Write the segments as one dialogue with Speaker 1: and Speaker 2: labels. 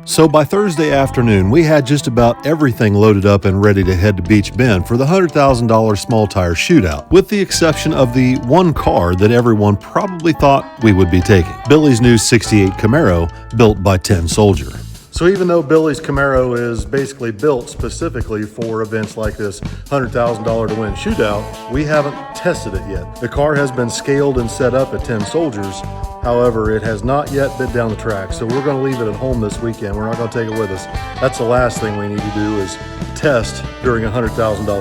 Speaker 1: So by Thursday afternoon, we had just about everything loaded up and ready to head to Beech Bend for the $100,000 small tire shootout, with the exception of the one car that everyone probably thought we would be taking, Billy's new 68 Camaro, built by 10 Soldier. So even though Billy's Camaro is basically built specifically for events like this $100,000 to win shootout, we haven't tested it yet. The car has been scaled and set up at 10 Soldiers. However, it has not yet been down the track, so we're going to leave it at home this weekend. We're not going to take it with us. That's the last thing we need to do is test during a $100,000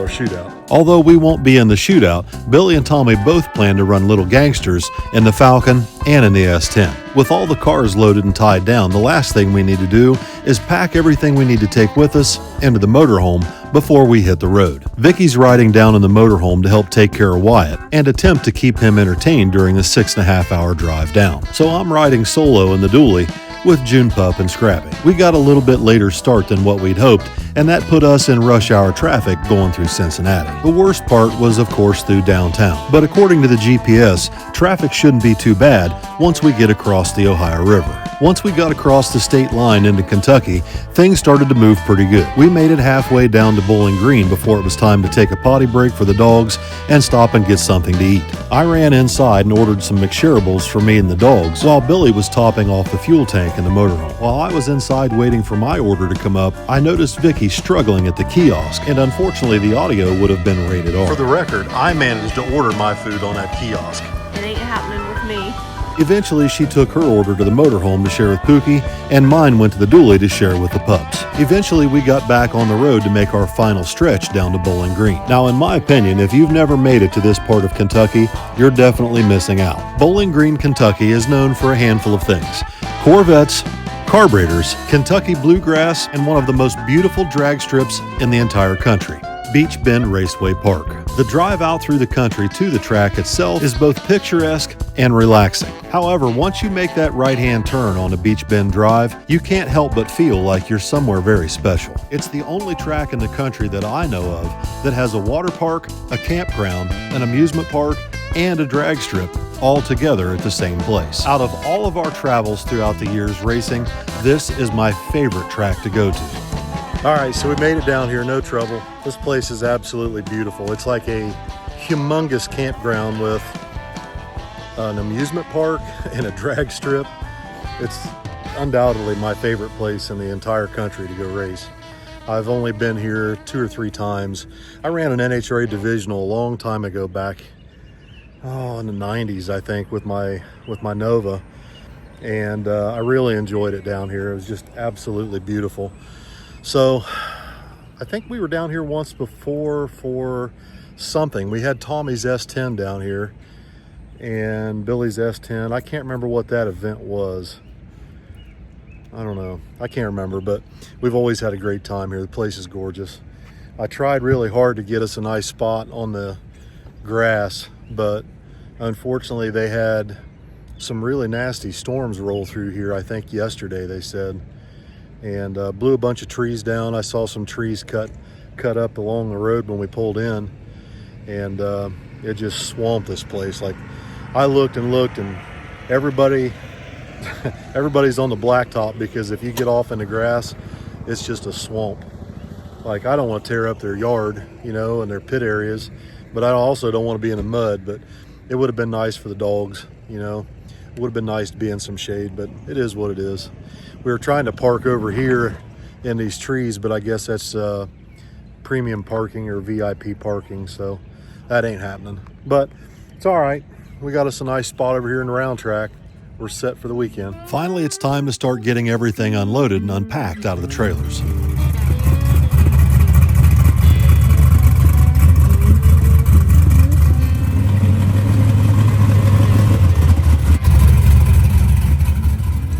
Speaker 1: shootout. Although we won't be in the shootout, Billy and Tommy both plan to run Little Gangsters in the Falcon and in the S10. With all the cars loaded and tied down, the last thing we need to do is pack everything we need to take with us into the motorhome before we hit the road. Vicky's riding down in the motorhome to help take care of Wyatt and attempt to keep him entertained during the 6.5-hour drive down. So I'm riding solo in the dually with June Pup and Scrappy. We got a little bit later start than what we'd hoped, and that put us in rush hour traffic going through Cincinnati. The worst part was, of course, through downtown. But according to the GPS, traffic shouldn't be too bad once we get across the Ohio River. Once we got across the state line into Kentucky, things started to move pretty good. We made it halfway down to Bowling Green before it was time to take a potty break for the dogs and stop and get something to eat. I ran inside and ordered some McShareables for me and the dogs, while Billy was topping off the fuel tank in the motorhome. While I was inside waiting for my order to come up, I noticed Vicky struggling at the kiosk, and unfortunately the audio would have been rated R. For the record, I managed to order my food on that kiosk.
Speaker 2: It ain't happening with me.
Speaker 1: Eventually, she took her order to the motorhome to share with Pookie, and mine went to the dually to share with the pups. Eventually, we got back on the road to make our final stretch down to Bowling Green. Now, in my opinion, if you've never made it to this part of Kentucky, you're definitely missing out. Bowling Green, Kentucky is known for a handful of things: Corvettes, carburetors, Kentucky bluegrass, and one of the most beautiful drag strips in the entire country, Beech Bend Raceway Park. The drive out through the country to the track itself is both picturesque and relaxing. However, once you make that right-hand turn on a Beech Bend drive, you can't help but feel like you're somewhere very special. It's the only track in the country that I know of that has a water park, a campground, an amusement park, and a drag strip all together at the same place. Out of all of our travels throughout the years racing, this is my favorite track to go to. All right, so we made it down here, no trouble. This place is absolutely beautiful. It's like a humongous campground with an amusement park and a drag strip. It's undoubtedly my favorite place in the entire country to go race. I've only been here 2 or 3 times. I ran an NHRA divisional a long time ago, back in the 90s, I think, with my Nova, and I really enjoyed it down here. It was just absolutely beautiful. So I think we were down here once before for something. We had Tommy's S10 down here and Billy's S10. I can't remember what that event was. I don't know. I can't remember, but we've always had a great time here. The place is gorgeous. I tried really hard to get us a nice spot on the grass, but unfortunately they had some really nasty storms roll through here, I think yesterday they said, and blew a bunch of trees down. I saw some trees cut up along the road when we pulled in, and it just swamped this place. Like, I looked and everybody's on the blacktop, because if you get off in the grass, it's just a swamp. Like, I don't want to tear up their yard, and their pit areas, but I also don't want to be in the mud. But it would have been nice for the dogs, It would have been nice to be in some shade, but it is what it is. We were trying to park over here in these trees, but I guess that's premium parking or VIP parking, so that ain't happening. But it's all right. We got us a nice spot over here in the round track. We're set for the weekend. Finally, it's time to start getting everything unloaded and unpacked out of the trailers.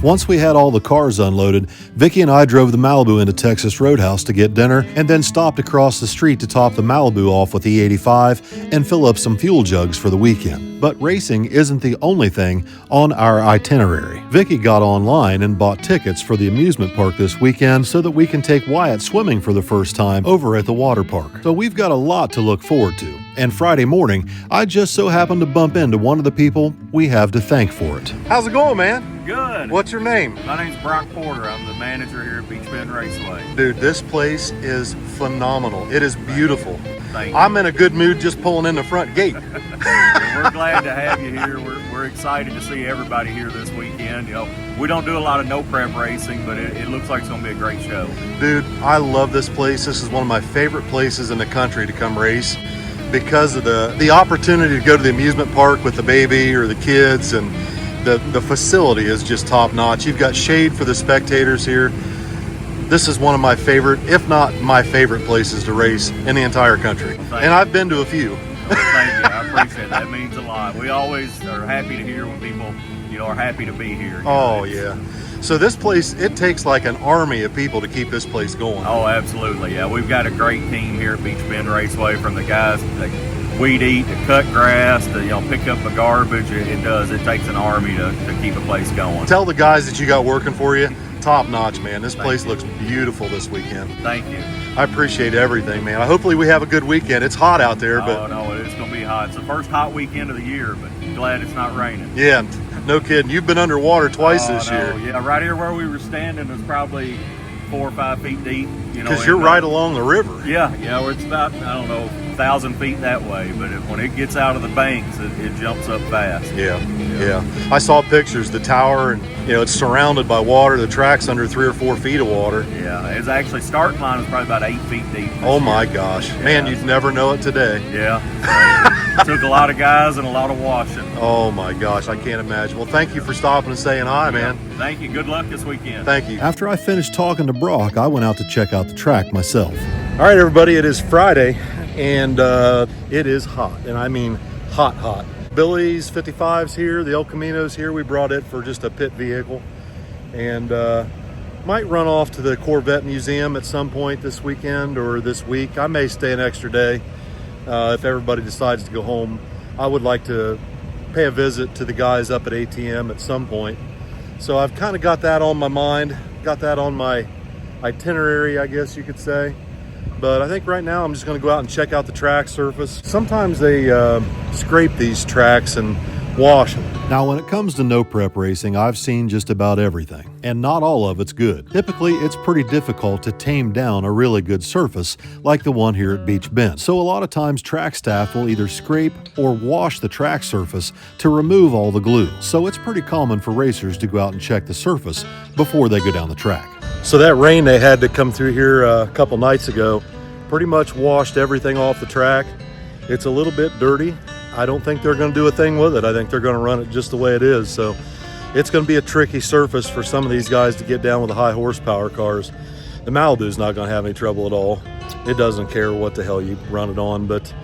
Speaker 1: Once we had all the cars unloaded, Vicky and I drove the Malibu into Texas Roadhouse to get dinner, and then stopped across the street to top the Malibu off with the E85 and fill up some fuel jugs for the weekend. But racing isn't the only thing on our itinerary. Vicky got online and bought tickets for the amusement park this weekend so that we can take Wyatt swimming for the first time over at the water park. So we've got a lot to look forward to. And Friday morning, I just so happened to bump into one of the people we have to thank for it. How's it going, man?
Speaker 3: Good.
Speaker 1: What's your name?
Speaker 3: My name's Brock Porter. I'm the manager here at Beech Raceway.
Speaker 1: Dude, this place is phenomenal. It is beautiful.
Speaker 3: Thank you.
Speaker 1: I'm in a good mood just pulling in the front gate.
Speaker 3: Well, we're glad to have you here. We're excited to see everybody here this weekend. You know, we don't do a lot of no prep racing, but it looks like it's going to be a great show.
Speaker 1: Dude, I love this place. This is one of my favorite places in the country to come race because of the opportunity to go to the amusement park with the baby or the kids, and the facility is just top notch. You've got shade for the spectators here. This is one of my favorite, if not my favorite places to race in the entire country. And I've been to a few.
Speaker 3: Thank you. I appreciate it. That means a lot. We always are happy to hear when people, are happy to be here.
Speaker 1: Oh, yeah. So this place, it takes like an army of people to keep this place going.
Speaker 3: Oh, absolutely. Yeah, we've got a great team here at Beech Bend Raceway, from the guys that weed eat, to cut grass, to pick up the garbage. It takes an army to keep a place going.
Speaker 1: Tell the guys that you got working for you, top notch, man. This place looks beautiful this weekend.
Speaker 3: Thank you.
Speaker 1: I appreciate everything, man. Hopefully we have a good weekend. It's hot out there, but
Speaker 3: no, it's going to be hot. It's the first hot weekend of the year, but glad it's not raining.
Speaker 1: Yeah, no kidding. You've been underwater twice this year.
Speaker 3: Yeah, right here where we were standing is probably 4 or 5 feet deep.
Speaker 1: Because you're right along the river.
Speaker 3: Yeah, it's about, 1,000 feet that way, but when it gets out of the banks, it jumps up fast.
Speaker 1: Yeah. I saw pictures, the tower, and it's surrounded by water. The track's under 3 or 4 feet of water.
Speaker 3: Yeah, it's actually, starting line is probably about 8 feet deep.
Speaker 1: Oh my gosh.
Speaker 3: Yeah.
Speaker 1: Man, you'd never know it today.
Speaker 3: Yeah. Took a lot of guys and a lot of washing.
Speaker 1: Oh my gosh, I can't imagine. Well, thank you for stopping and saying hi, man.
Speaker 3: Thank you. Good luck this weekend.
Speaker 1: Thank you.
Speaker 4: After I finished talking to Brock, I went out to check out the track myself.
Speaker 1: All right, everybody, it is Friday, and it is hot, and I mean hot. Billy's 55's here, the El Camino's here. We brought it for just a pit vehicle, and might run off to the Corvette Museum at some point this weekend or this week. I may stay an extra day if everybody decides to go home. I would like to pay a visit to the guys up at ATM at some point. So I've kind of got that on my mind, got that on my itinerary, I guess you could say. But I think right now I'm just going to go out and check out the track surface. Sometimes they scrape these tracks and wash them.
Speaker 4: Now, when it comes to no prep racing, I've seen just about everything, and not all of it's good. Typically, it's pretty difficult to tame down a really good surface like the one here at Beech Bend. So a lot of times track staff will either scrape or wash the track surface to remove all the glue. So it's pretty common for racers to go out and check the surface before they go down the track.
Speaker 1: So that rain they had to come through here a couple nights ago pretty much washed everything off the track. It's a little bit dirty. I don't think they're going to do a thing with it. I think they're going to run it just the way it is. So it's going to be a tricky surface for some of these guys to get down with the high horsepower cars. The Malibu's not going to have any trouble at all. It doesn't care what the hell you run it on. But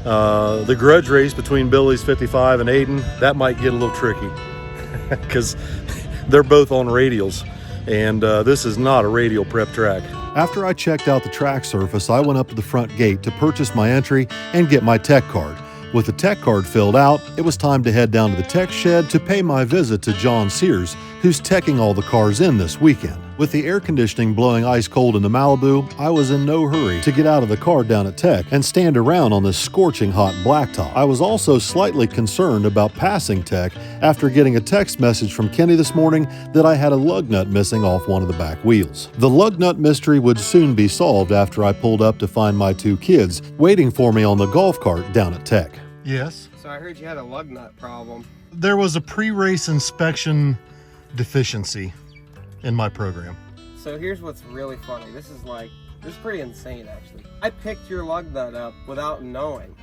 Speaker 1: the grudge race between Billy's 55 and Aiden, that might get a little tricky because they're both on radials. And this is not a radial prep track.
Speaker 4: After I checked out the track surface, I went up to the front gate to purchase my entry and get my tech card. With the tech card filled out, it was time to head down to the tech shed to pay my visit to John Sears, who's teching all the cars in this weekend. With the air conditioning blowing ice cold in the Malibu, I was in no hurry to get out of the car down at Tech and stand around on this scorching hot blacktop. I was also slightly concerned about passing Tech after getting a text message from Kenny this morning that I had a lug nut missing off one of the back wheels. The lug nut mystery would soon be solved after I pulled up to find my 2 kids waiting for me on the golf cart down at Tech.
Speaker 1: Yes.
Speaker 5: So I heard you had a lug nut problem.
Speaker 1: There was a pre-race inspection deficiency in my program.
Speaker 5: So here's what's really funny. This is pretty insane, actually. I picked your lug nut up without knowing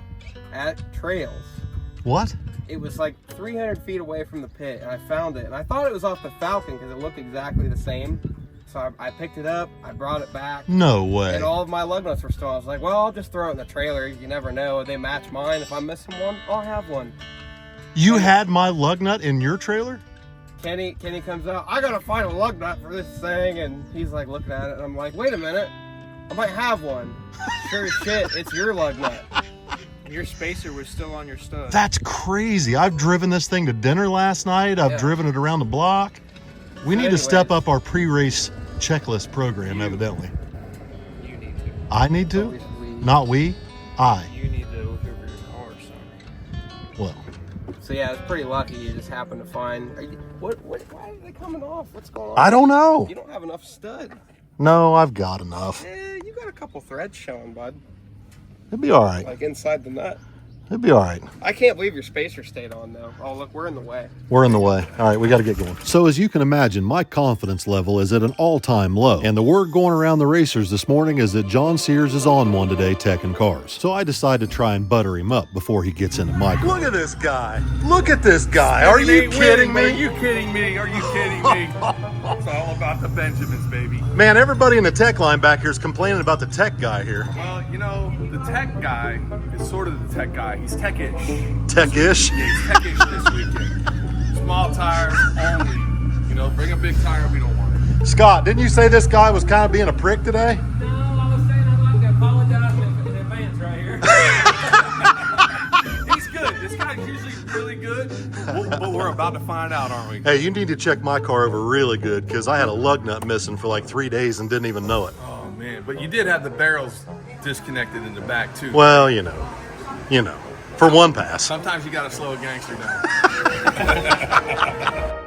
Speaker 5: at Trails.
Speaker 1: What?
Speaker 5: It was like 300 feet away from the pit, and I found it. And I thought it was off the Falcon because it looked exactly the same. So I picked it up, I brought it back.
Speaker 1: No way.
Speaker 5: And all of my lug nuts were still. I was like, well, I'll just throw it in the trailer. You never know. They match mine. If I'm missing one, I'll have one.
Speaker 1: You had my lug nut in your trailer?
Speaker 5: Kenny comes out, I gotta find a lug nut for this thing, and he's like looking at it, and I'm like, wait a minute, I might have one. Sure as shit, it's your lug nut. Your spacer was still on your stud.
Speaker 1: That's crazy. I've driven this thing to dinner last night. I've driven it around the block. We need to step up our pre-race checklist program, evidently.
Speaker 5: You need to.
Speaker 1: I need to? Not we, I.
Speaker 5: You need to look over your car, son.
Speaker 1: Well,
Speaker 5: So yeah, it's pretty lucky you just happened to find. Why are they coming off? What's going on?
Speaker 4: I don't know.
Speaker 5: You don't have enough stud.
Speaker 4: No, I've got enough.
Speaker 5: You got a couple threads showing, bud.
Speaker 4: It'd be all right.
Speaker 5: Like inside the nut.
Speaker 4: It'd be all right.
Speaker 5: I can't believe your spacer stayed on though. Oh look, we're in the way.
Speaker 4: We're in the way. All right, we got to get going. So as you can imagine, my confidence level is at an all-time low. And the word going around the racers this morning is that John Sears is on one today teching cars. So I decide to try and butter him up before he gets into my car. Look at this guy. Look at this guy. Are you kidding me?
Speaker 3: Are you kidding me? Are you kidding me? It's all about the Benjamins, baby.
Speaker 4: Man, everybody in the tech line back here is complaining about the tech guy here.
Speaker 3: Well, you know, the tech guy is sort of the tech guy. He's tech-ish.
Speaker 4: Tech-ish?
Speaker 3: Yeah, he's tech-ish this weekend. Small tires only. You know, bring a big tire, we don't want it.
Speaker 4: Scott, didn't you say this guy was kind of being a prick today?
Speaker 6: No, I was saying I'd like to apologize in advance right here.
Speaker 3: He's good. This guy's usually really good, but we're about to find out, aren't we?
Speaker 4: Hey, you need to check my car over really good because I had a lug nut missing for like 3 days and didn't even know it.
Speaker 3: Oh, man. But you did have the barrels disconnected in the back, too.
Speaker 4: Well, you know, for one pass.
Speaker 3: Sometimes you got to slow a gangster down.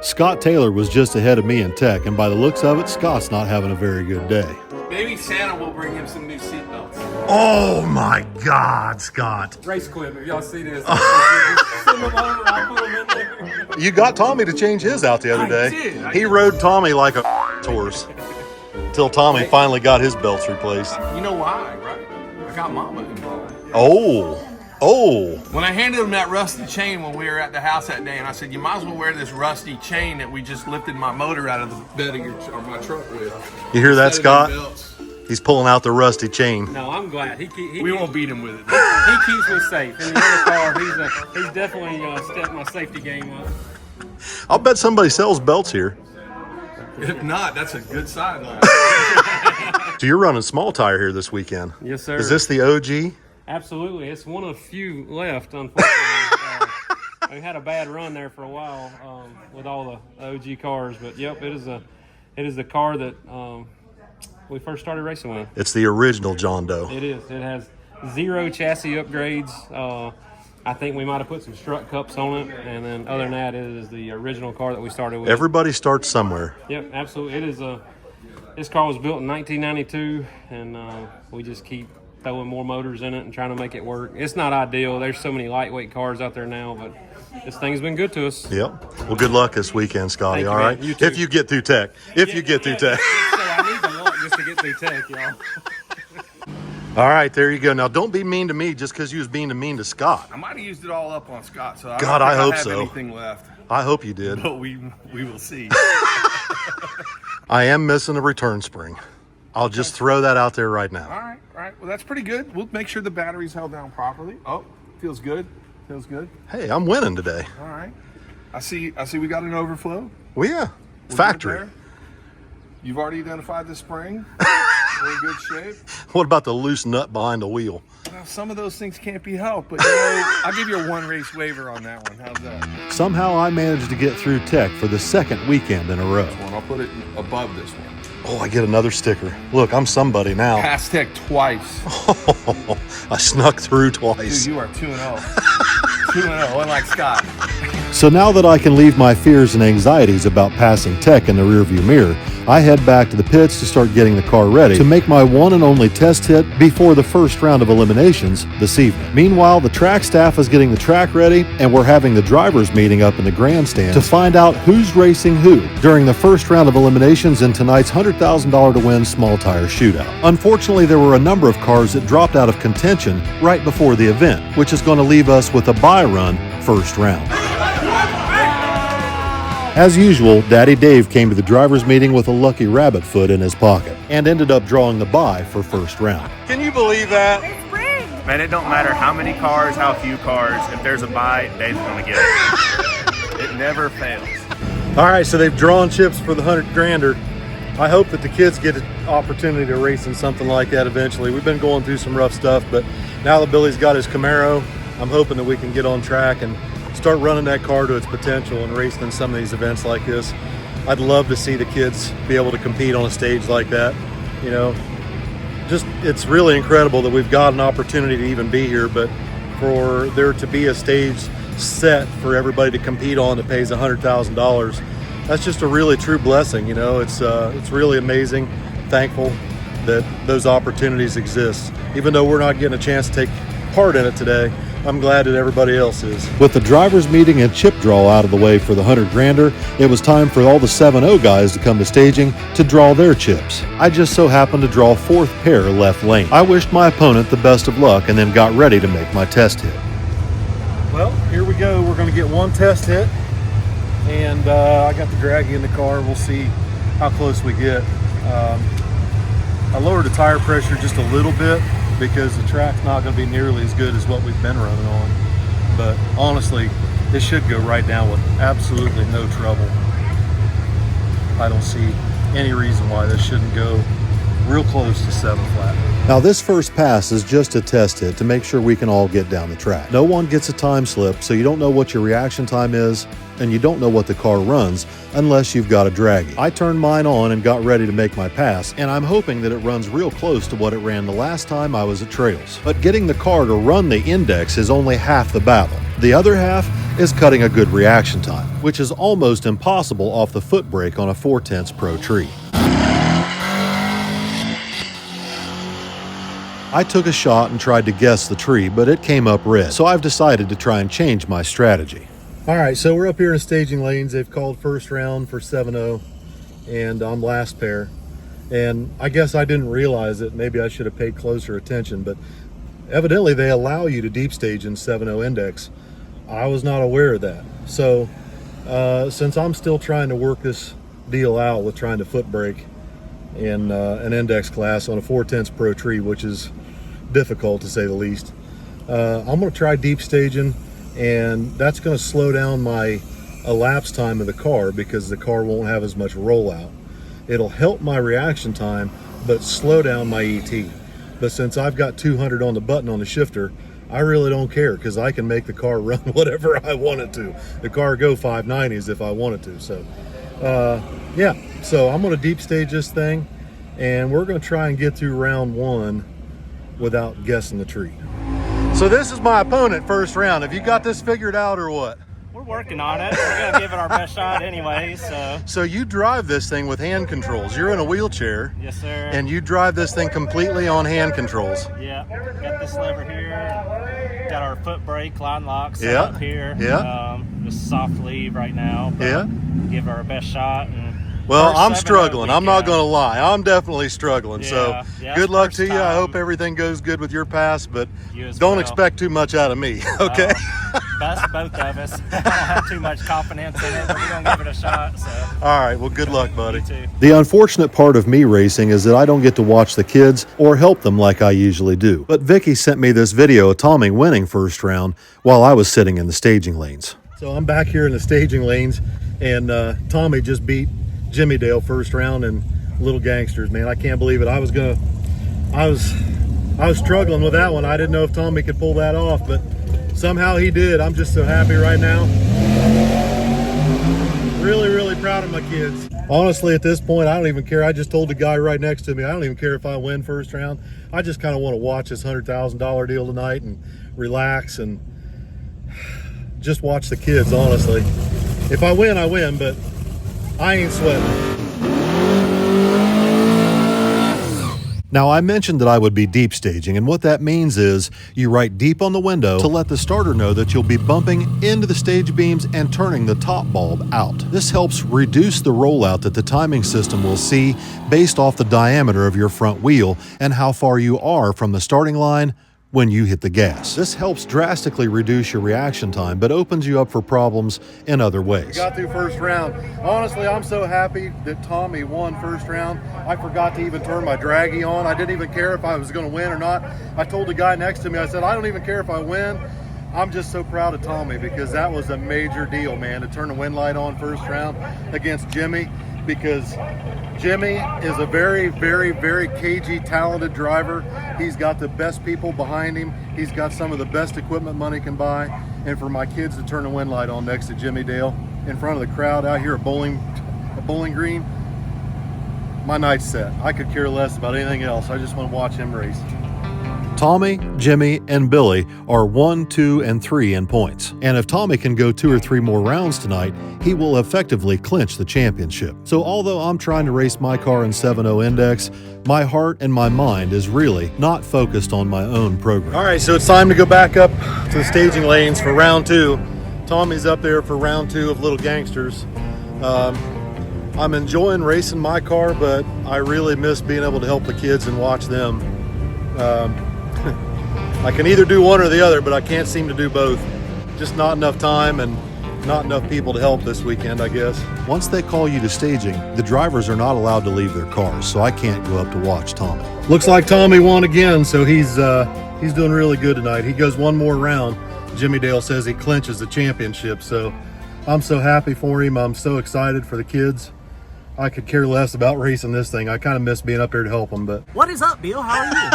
Speaker 1: Scott Taylor was just ahead of me in tech, and by the looks of it, Scott's not having a very good day.
Speaker 3: Maybe Santa will bring him some new seatbelts.
Speaker 4: Oh my God, Scott.
Speaker 6: Race equipment, y'all see this? Send them over, I'll put them in there.
Speaker 4: You got Tommy to change his out the other day. He rode Tommy like a horse until Tommy finally got his belts replaced.
Speaker 3: You know why, right? I got Mama involved.
Speaker 4: Oh.
Speaker 3: When I handed him that rusty chain when we were at the house that day, and I said, you might as well wear this rusty chain that we just lifted my motor out of the bed of my truck with.
Speaker 4: You hear that,
Speaker 3: Instead of them
Speaker 4: Scott?
Speaker 3: belts.
Speaker 4: He's pulling out the rusty chain.
Speaker 6: No, I'm glad.
Speaker 3: We won't beat him with it.
Speaker 6: He keeps me safe. In the other car, he's definitely stepped my safety game up.
Speaker 4: I'll bet somebody sells belts here.
Speaker 3: If not, that's a good sideline.
Speaker 4: So you're running small tire here this weekend.
Speaker 6: Yes, sir.
Speaker 4: Is this the OG?
Speaker 6: Absolutely. It's one of few left, unfortunately. We had a bad run there for a while with all the OG cars, but yep, it is the car that we first started racing with.
Speaker 4: It's the original John Doe.
Speaker 6: It is. It has 0 chassis upgrades. I think we might have put some strut cups on it, and then other than that, it is the original car that we started with.
Speaker 4: Everybody starts somewhere.
Speaker 6: Yep, absolutely. It is this car was built in 1992, and we just keep throwing more motors in it and trying to make it work. It's not ideal. There's so many lightweight cars out there now, but this thing's been good to us.
Speaker 4: Yep. Well, good luck this weekend, Scotty.
Speaker 6: Thank you,
Speaker 4: all
Speaker 6: man.
Speaker 4: right.
Speaker 6: You too.
Speaker 4: If you get through tech. If you get through tech.
Speaker 6: So I need the luck just to get through tech, y'all.
Speaker 4: All right, there you go. Now, don't be mean to me just because you was being mean to Scott.
Speaker 3: I might have used it all up on Scott, so I
Speaker 4: God,
Speaker 3: don't
Speaker 4: I
Speaker 3: think
Speaker 4: hope
Speaker 3: have
Speaker 4: so.
Speaker 3: anything left.
Speaker 4: I hope you did.
Speaker 3: But we will see.
Speaker 4: I am missing a return spring. I'll just throw that out there right now.
Speaker 3: All right. Well, that's pretty good. We'll make sure the battery's held down properly. Oh, feels good.
Speaker 4: Hey, I'm winning today.
Speaker 3: All right. I see we got an overflow.
Speaker 4: Well, yeah.
Speaker 3: We're
Speaker 4: Factory.
Speaker 3: good there. You've already identified the spring. We're in good shape.
Speaker 4: What about the loose nut behind the wheel?
Speaker 3: Well, some of those things can't be helped, but you know, I'll give you a 1 race waiver on that one. How's that?
Speaker 1: Somehow I managed to get through tech for the second weekend in a row.
Speaker 3: I'll put it above this one.
Speaker 4: Oh, I get another sticker. Look, I'm somebody now.
Speaker 3: Passed tech twice.
Speaker 4: I snuck through
Speaker 3: Dude,
Speaker 4: twice.
Speaker 3: you are 2-0. 2-0, unlike Scott.
Speaker 1: So now that I can leave my fears and anxieties about passing tech in the rearview mirror, I head back to the pits to start getting the car ready to make my one and only test hit before the first round of eliminations this evening. Meanwhile, the track staff is getting the track ready, and we're having the drivers meeting up in the grandstand to find out who's racing who during the first round of eliminations in tonight's $100,000 to win small tire shootout. Unfortunately, there were a number of cars that dropped out of contention right before the event, which is going to leave us with a bye run first round. As usual, Daddy Dave came to the drivers' meeting with a lucky rabbit foot in his pocket and ended up drawing the bye for first round.
Speaker 4: Can you believe that?
Speaker 3: Man, it don't matter how many cars, how few cars. If there's a bye, Dave's going to get it. It never fails.
Speaker 4: All right, so they've drawn chips for the 100 grander. I hope that the kids get an opportunity to race in something like that eventually. We've been going through some rough stuff, but now that Billy's got his Camaro, I'm hoping that we can get on track and start running that car to its potential and racing in some of these events like this. I'd love to see the kids be able to compete on a stage like that. You know, just it's really incredible that we've got an opportunity to even be here, but for there to be a stage
Speaker 1: set for everybody to compete on that pays $100,000. That's just a really true blessing. You know, it's really amazing. Thankful that those opportunities exist. Even though we're not getting a chance to take part in it today, I'm glad that everybody else is. With the drivers meeting and chip draw out of the way for the 100 grander, it was time for all the 7-0 guys to come to staging to draw their chips. I just so happened to draw 4th pair left lane. I wished my opponent the best of luck and then got ready to make my test hit. Well, here we go. We're going to get one test hit, and I got the draggy in the car. We'll see how close we get. I lowered the tire pressure just a little bit because the track's not going to be nearly as good as what we've been running on. But honestly, this should go right down with absolutely no trouble. I don't see any reason why this shouldn't go real close to 7 flat. Now this first pass is just a test hit to make sure we can all get down the track. No one gets a time slip, so you don't know what your reaction time is, and you don't know what the car runs unless you've got a draggy. I turned mine on and got ready to make my pass, and I'm hoping that it runs real close to what it ran the last time I was at Trails. But getting the car to run the index is only half the battle. The other half is cutting a good reaction time, which is almost impossible off the foot brake on a 4/10 Pro tree. I took a shot and tried to guess the tree, but it came up red, so I've decided to try and change my strategy. All right, so we're up here in staging lanes. They've called first round for 7-0, and I'm last pair. And I guess I didn't realize it. Maybe I should have paid closer attention, but evidently they allow you to deep stage in 7-0 index. I was not aware of that. So since I'm still trying to work this deal out with trying to foot brake in an index class on a 4/10 Pro tree, which is difficult to say the least, I'm going to try deep staging, and that's going to slow down my elapsed time of the car because the car won't have as much rollout. It'll help my reaction time but slow down my ET. But since I've got 200 on the button on the shifter, I really don't care because I can make the car run whatever I want it to. The car go 590s if I wanted to. So yeah, so I'm going to deep stage this thing, and we're going to try and get through round 1 without guessing the tree. So this is my opponent first round. Have you got this figured out or what?
Speaker 7: We're working on it. We're going to give it our best shot anyway, so.
Speaker 1: So you drive this thing with hand controls. You're in a wheelchair.
Speaker 7: Yes, sir.
Speaker 1: And you drive this thing completely on hand controls.
Speaker 7: Yeah, got this lever here. Got our foot brake line lock set
Speaker 1: Yeah.
Speaker 7: up here.
Speaker 1: Yeah.
Speaker 7: Just soft leave right now. But
Speaker 1: Yeah.
Speaker 7: give it our best shot. And
Speaker 1: Well,
Speaker 7: first
Speaker 1: I'm
Speaker 7: 7-0
Speaker 1: struggling. I'm not
Speaker 7: weekend.
Speaker 1: going to lie. I'm definitely struggling. So
Speaker 7: Yeah,
Speaker 1: good luck
Speaker 7: first
Speaker 1: to you. I
Speaker 7: time.
Speaker 1: hope everything goes good with your pass, but
Speaker 7: You as
Speaker 1: don't
Speaker 7: well.
Speaker 1: expect too much out of me, okay?
Speaker 7: Best both of us. I don't have too much confidence in it, but we're going to give it a shot. So.
Speaker 1: All right, well, good luck, buddy.
Speaker 7: You too.
Speaker 1: The unfortunate part of me racing is that I don't get to watch the kids or help them like I usually do. But Vicky sent me this video of Tommy winning first round while I was sitting in the staging lanes. So I'm back here in the staging lanes, and Tommy just beat Jimmy Dale first round in Little Gangsters, man. I can't believe it. I was struggling with that one. I didn't know if Tommy could pull that off, but somehow he did. I'm just so happy right now. Really, really proud of my kids. Honestly, at this point, I don't even care. I just told the guy right next to me, I don't even care if I win first round. I just kind of want to watch this $100,000 deal tonight and relax and just watch the kids, honestly. If I win, I win, but I ain't sweating. Now, I mentioned that I would be deep staging, and what that means is you write deep on the window to let the starter know that you'll be bumping into the stage beams and turning the top bulb out. This helps reduce the rollout that the timing system will see based off the diameter of your front wheel and how far you are from the starting line when you hit the gas. This helps drastically reduce your reaction time, but opens you up for problems in other ways. We got through first round. Honestly, I'm so happy that Tommy won first round. I forgot to even turn my draggy on. I didn't even care if I was gonna win or not. I told the guy next to me, I said, I don't even care if I win. I'm just so proud of Tommy because that was a major deal, man, to turn the wind light on first round against Jimmy, because Jimmy is a very, very, very cagey, talented driver. He's got the best people behind him. He's got some of the best equipment money can buy. And for my kids to turn the wind light on next to Jimmy Dale in front of the crowd out here at Bowling Green, my night's set. I could care less about anything else. I just want to watch him race. Tommy, Jimmy, and Billy are 1, 2, and 3 in points. And if Tommy can go 2 or 3 more rounds tonight, he will effectively clinch the championship. So although I'm trying to race my car in 7.0 Index, my heart and my mind is really not focused on my own program. All right, so it's time to go back up to the staging lanes for round 2. Tommy's up there for round 2 of Little Gangsters. I'm enjoying racing my car, but I really miss being able to help the kids and watch them. I can either do one or the other, but I can't seem to do both. Just not enough time and not enough people to help this weekend, I guess. Once they call you to staging, the drivers are not allowed to leave their cars, so I can't go up to watch Tommy. Looks like Tommy won again, so he's doing really good tonight. He goes one more round. Jimmy Dale says he clinches the championship, so I'm so happy for him. I'm so excited for the kids. I could care less about racing this thing. I kind of miss being up here to help them, but...
Speaker 7: What is up, Bill? How are you?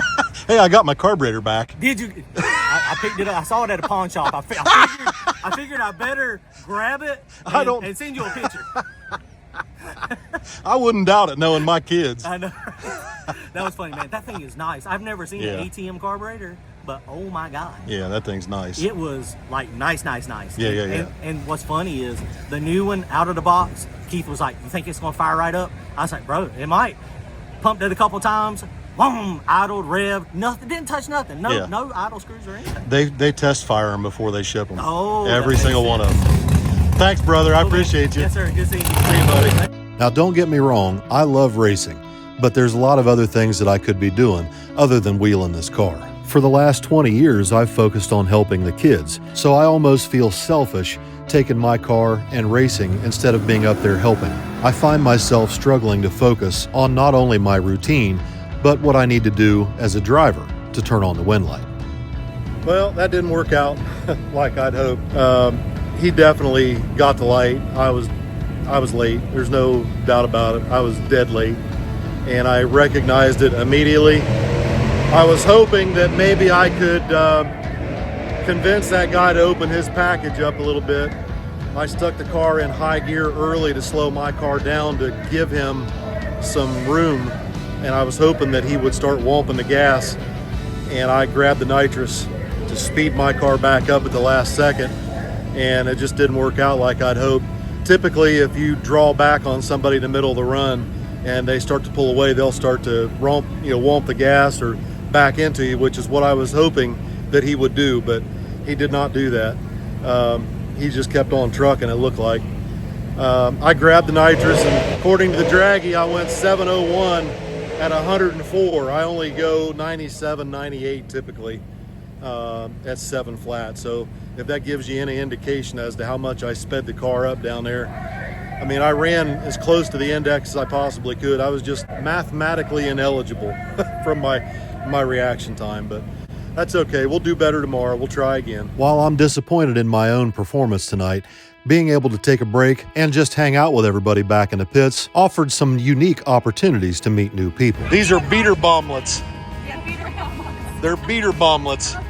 Speaker 1: Hey, I got my carburetor back.
Speaker 7: Did you? I picked it up. I saw it at a pawn shop. I figured I better grab it and send you a picture.
Speaker 1: I wouldn't doubt it, knowing my kids.
Speaker 7: I know. That was funny, man. That thing is nice. I've never seen an ATM carburetor, but oh my God.
Speaker 1: Yeah, that thing's nice.
Speaker 7: It was like nice.
Speaker 1: Yeah.
Speaker 7: And what's funny is the new one out of the box, Keith was like, you think it's going to fire right up? I was like, bro, it might. Pumped it a couple times. Boom, idled, revved, nothing, didn't touch nothing. No idle screws or anything.
Speaker 1: They test fire them before they ship them.
Speaker 7: Oh,
Speaker 1: every single one of them. Thanks, brother. I appreciate you.
Speaker 7: Yes, sir. Good seeing you.
Speaker 1: See you, buddy. Now, don't get me wrong. I love racing, but there's a lot of other things that I could be doing other than wheeling this car. For the last 20 years, I've focused on helping the kids, so I almost feel selfish taking my car and racing instead of being up there helping. I find myself struggling to focus on not only my routine, but what I need to do as a driver to turn on the wind light. Well, that didn't work out like I'd hoped. He definitely got the light. I was late. There's no doubt about it. I was dead late, and I recognized it immediately. I was hoping that maybe I could convince that guy to open his package up a little bit. I stuck the car in high gear early to slow my car down to give him some room, and I was hoping that he would start whomping the gas, and I grabbed the nitrous to speed my car back up at the last second, and it just didn't work out like I'd hoped. Typically, if you draw back on somebody in the middle of the run and they start to pull away, they'll start to whomp the gas or back into you, which is what I was hoping that he would do, but he did not do that. He just kept on trucking, it looked like. I grabbed the nitrous, and according to the draggy, I went 701 at 104. I only go 97, 98 typically at 7 flat. So if that gives you any indication as to how much I sped the car up down there. I mean, I ran as close to the index as I possibly could. I was just mathematically ineligible from my reaction time, but that's okay. We'll do better tomorrow. We'll try again. While I'm disappointed in my own performance tonight, being able to take a break and just hang out with everybody back in the pits offered some unique opportunities to meet new people. These are beater bomblets.
Speaker 2: Yeah, beater bomblets.
Speaker 1: They're beater bomblets.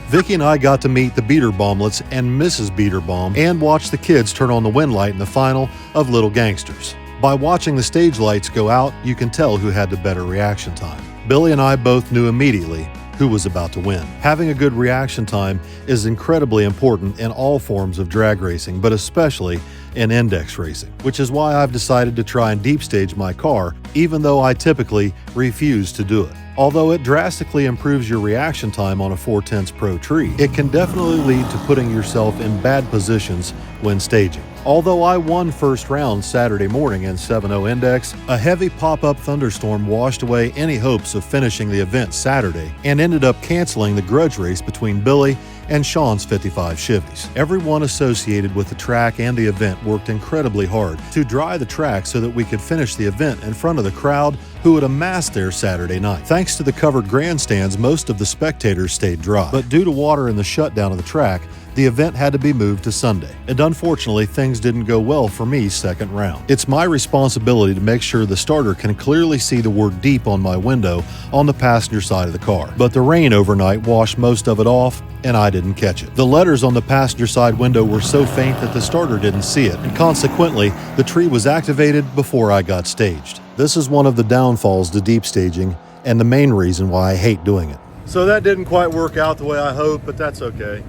Speaker 1: Vicky and I got to meet the Beater Bomblets and Mrs. Beater Bomb and watch the kids turn on the wind light in the final of Little Gangsters. By watching the stage lights go out, you can tell who had the better reaction time. Billy and I both knew immediately who was about to win. Having a good reaction time is incredibly important in all forms of drag racing, but especially in index racing, which is why I've decided to try and deep stage my car, even though I typically refuse to do it. Although it drastically improves your reaction time on a 410 Pro tree, it can definitely lead to putting yourself in bad positions when staging. Although I won first round Saturday morning in 7.0 Index, a heavy pop-up thunderstorm washed away any hopes of finishing the event Saturday and ended up canceling the grudge race between Billy and Sean's 55 Chevys. Everyone associated with the track and the event worked incredibly hard to dry the track so that we could finish the event in front of the crowd who had amassed there Saturday night. Thanks to the covered grandstands, most of the spectators stayed dry, but due to water and the shutdown of the track, the event had to be moved to Sunday, and unfortunately things didn't go well for me second round. It's my responsibility to make sure the starter can clearly see the word deep on my window on the passenger side of the car, but the rain overnight washed most of it off and I didn't catch it. The letters on the passenger side window were so faint that the starter didn't see it, and consequently the tree was activated before I got staged. This is one of the downfalls to deep staging and the main reason why I hate doing it.
Speaker 4: So that didn't quite work out the way I hoped, but that's okay.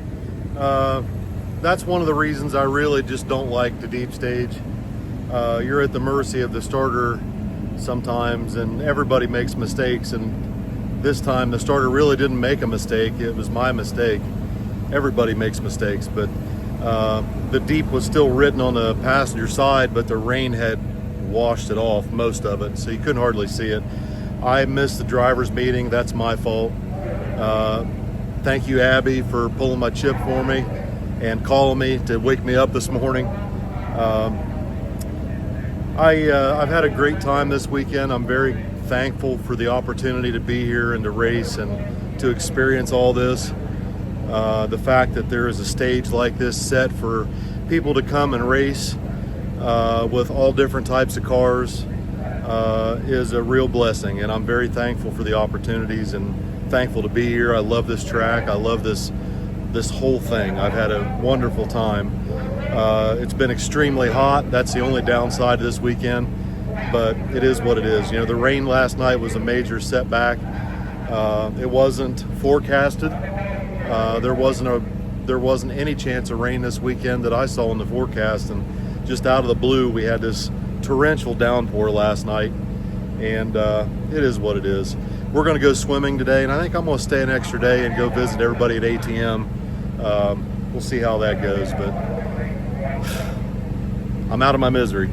Speaker 4: That's one of the reasons I really just don't like to deep stage. You're at the mercy of the starter sometimes, and everybody makes mistakes, and this time the starter really didn't make a mistake. It was my mistake. Everybody makes mistakes, but the deep was still written on the passenger side, but the rain had washed it off, most of it, so you couldn't hardly see it. I missed the driver's meeting. That's my fault. Thank you, Abby, for pulling my chip for me and calling me to wake me up this morning. I've had a great time this weekend. I'm very thankful for the opportunity to be here and to race and to experience all this. The fact that there is a stage like this set for people to come and race with all different types of cars is a real blessing, and I'm very thankful for the opportunities and thankful to be here. I love this track. I love this whole thing. I've had a wonderful time. It's been extremely hot. That's the only downside of this weekend, but it is what it is. You know, the rain last night was a major setback. It wasn't forecasted. There wasn't any chance of rain this weekend that I saw in the forecast, and just out of the blue we had this torrential downpour last night, and it is what it is. We're going to go swimming today, and I think I'm going to stay an extra day and go visit everybody at ATM. We'll see how that goes, but I'm out of my misery.